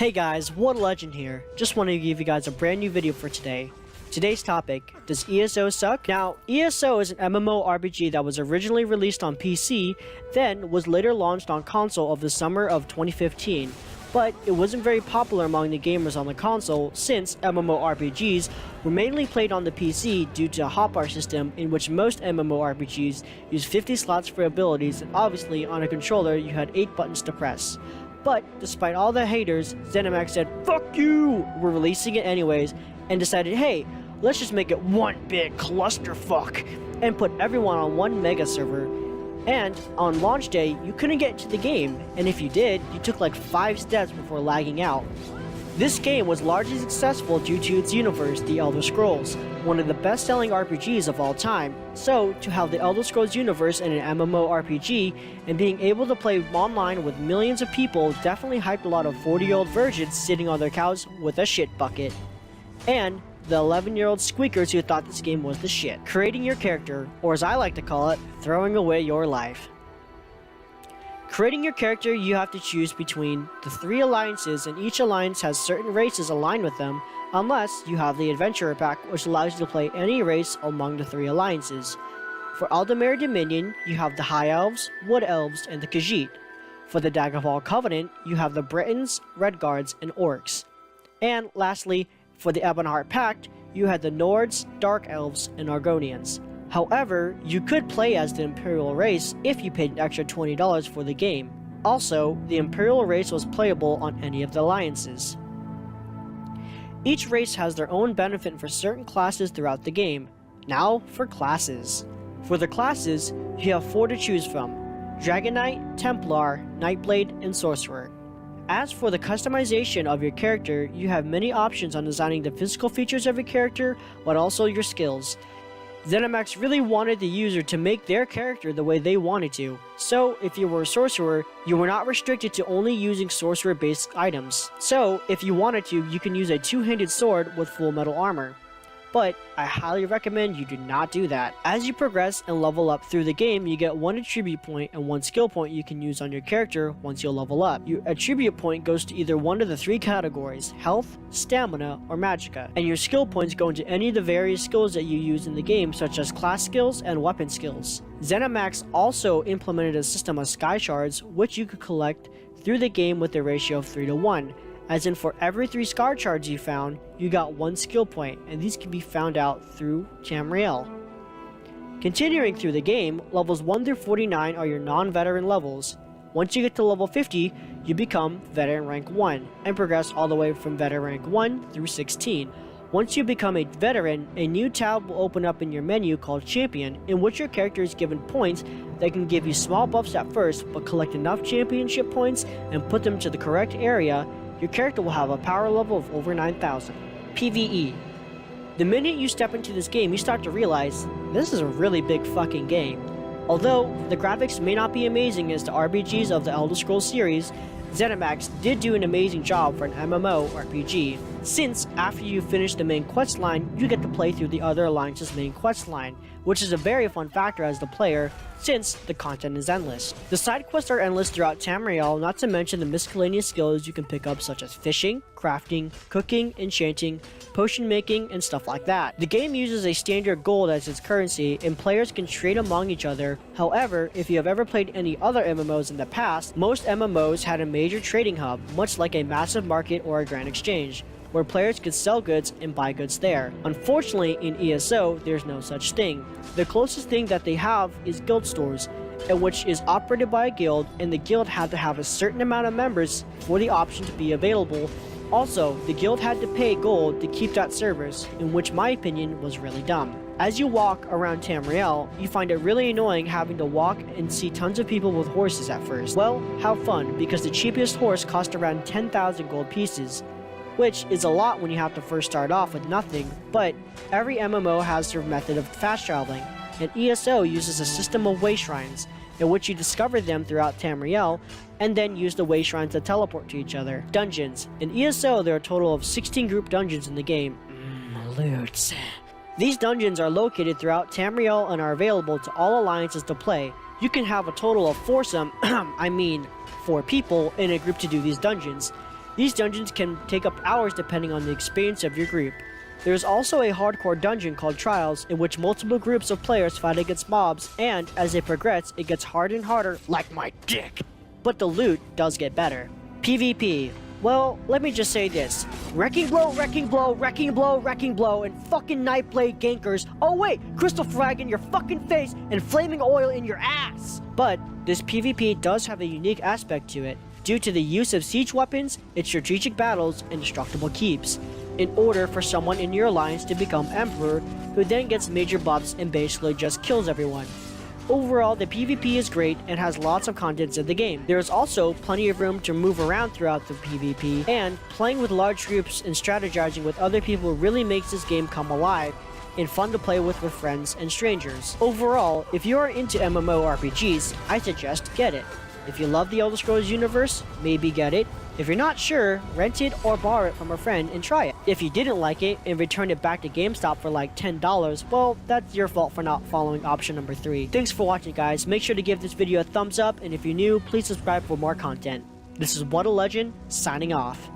Hey guys, What Legend here. Just wanted to give you guys a brand new video for today. Today's topic, does ESO suck? Now, ESO is an MMORPG that was originally released on PC, then was later launched on console of the summer of 2015. But it wasn't very popular among the gamers on the console since MMORPGs were mainly played on the PC due to a hotbar system in which most MMORPGs use 50 slots for abilities, and obviously on a controller you had 8 buttons to press. But despite all the haters, ZeniMax said, "Fuck you!" We're releasing it anyways, and decided, hey, let's just make it one big clusterfuck, and put everyone on one mega server. And on launch day, you couldn't get into the game, and if you did, you took like 5 steps before lagging out. This game was largely successful due to its universe, The Elder Scrolls, one of the best-selling RPGs of all time. So, to have The Elder Scrolls universe in an MMORPG and being able to play online with millions of people definitely hyped a lot of 40-year-old virgins sitting on their couch with a shit bucket. And the 11-year-old squeakers who thought this game was the shit. Creating your character, or as I like to call it, throwing away your life. Creating your character, you have to choose between the 3 alliances, and each alliance has certain races aligned with them, unless you have the Adventurer Pack, which allows you to play any race among the 3 alliances. For Aldemir Dominion, you have the High Elves, Wood Elves, and the Khajiit. For the Daggerfall Covenant, you have the Britons, Redguards, and Orcs. And lastly, for the Ebonheart Pact, you had the Nords, Dark Elves, and Argonians. However, you could play as the Imperial race if you paid an extra $20 for the game. Also, the Imperial race was playable on any of the alliances. Each race has their own benefit for certain classes throughout the game. Now for classes. For the classes, you have 4 to choose from: Dragon Knight, Templar, Nightblade, and Sorcerer. As for the customization of your character, you have many options on designing the physical features of your character, but also your skills. ZeniMax really wanted the user to make their character the way they wanted to. So, if you were a sorcerer, you were not restricted to only using sorcerer-based items. So, if you wanted to, you can use a 2-handed sword with full metal armor. But I highly recommend you do not do that. As you progress and level up through the game, you get 1 attribute point and 1 skill point you can use on your character once you level up. Your attribute point goes to either one of the 3 categories: health, stamina, or magicka, and your skill points go into any of the various skills that you use in the game, such as class skills and weapon skills. ZeniMax also implemented a system of sky shards, which you could collect through the game with a ratio of 3 to 1. As in, for every 3 scar shards you found, you got 1 skill point, and these can be found out through Tamriel. Continuing through the game, levels 1 through 49 are your non-veteran levels. Once you get to level 50, you become Veteran Rank 1, and progress all the way from Veteran Rank 1 through 16. Once you become a veteran, a new tab will open up in your menu called Champion, in which your character is given points that can give you small buffs at first, but collect enough championship points and put them to the correct area, your character will have a power level of over 9,000. PvE. The minute you step into this game, you start to realize this is a really big fucking game. Although the graphics may not be amazing as the RPGs of the Elder Scrolls series, ZeniMax did do an amazing job for an MMORPG, since after you finish the main quest line, you get to play through the other alliance's main quest line, which is a very fun factor as the player, since the content is endless. The side quests are endless throughout Tamriel, not to mention the miscellaneous skills you can pick up, such as fishing, crafting, cooking, enchanting, potion making, and stuff like that. The game uses a standard gold as its currency, and players can trade among each other. However, if you have ever played any other MMOs in the past, most MMOs had a major trading hub, much like a massive market or a grand exchange, where players could sell goods and buy goods there. Unfortunately, in ESO, there's no such thing. The closest thing that they have is guild stores, in which is operated by a guild, and the guild had to have a certain amount of members for the option to be available. Also, the guild had to pay gold to keep that service, in which my opinion was really dumb. As you walk around Tamriel, you find it really annoying having to walk and see tons of people with horses at first. Well, have fun, because the cheapest horse cost around 10,000 gold pieces, which is a lot when you have to first start off with nothing, but every MMO has their method of fast traveling, and ESO uses a system of way shrines, in which you discover them throughout Tamriel, and then use the way shrines to teleport to each other. Dungeons. In ESO, there are a total of 16 group dungeons in the game. Loot. These dungeons are located throughout Tamriel and are available to all alliances to play. You can have a total of 4 people in a group to do these dungeons. These dungeons can take up hours depending on the experience of your group. There is also a hardcore dungeon called Trials, in which multiple groups of players fight against mobs, and as they progress, it gets harder and harder, like my dick. But the loot does get better. PvP. Well, let me just say this. Wrecking Blow, Wrecking Blow, Wrecking Blow, Wrecking Blow, and fucking Nightblade gankers. Oh wait, Crystal Frag in your fucking face and Flaming Oil in your ass! But this PvP does have a unique aspect to it, due to the use of siege weapons, its strategic battles, and destructible keeps, in order for someone in your alliance to become Emperor, who then gets major buffs and basically just kills everyone. Overall, the PvP is great and has lots of contents in the game. There is also plenty of room to move around throughout the PvP, and playing with large groups and strategizing with other people really makes this game come alive and fun to play with friends and strangers. Overall, if you are into MMORPGs, I suggest get it. If you love the Elder Scrolls universe, maybe get it. If you're not sure, rent it or borrow it from a friend and try it. If you didn't like it and returned it back to GameStop for like $10, well, that's your fault for not following option number 3. Thanks for watching, guys. Make sure to give this video a thumbs up, and if you're new, please subscribe for more content. This is What a Legend, signing off.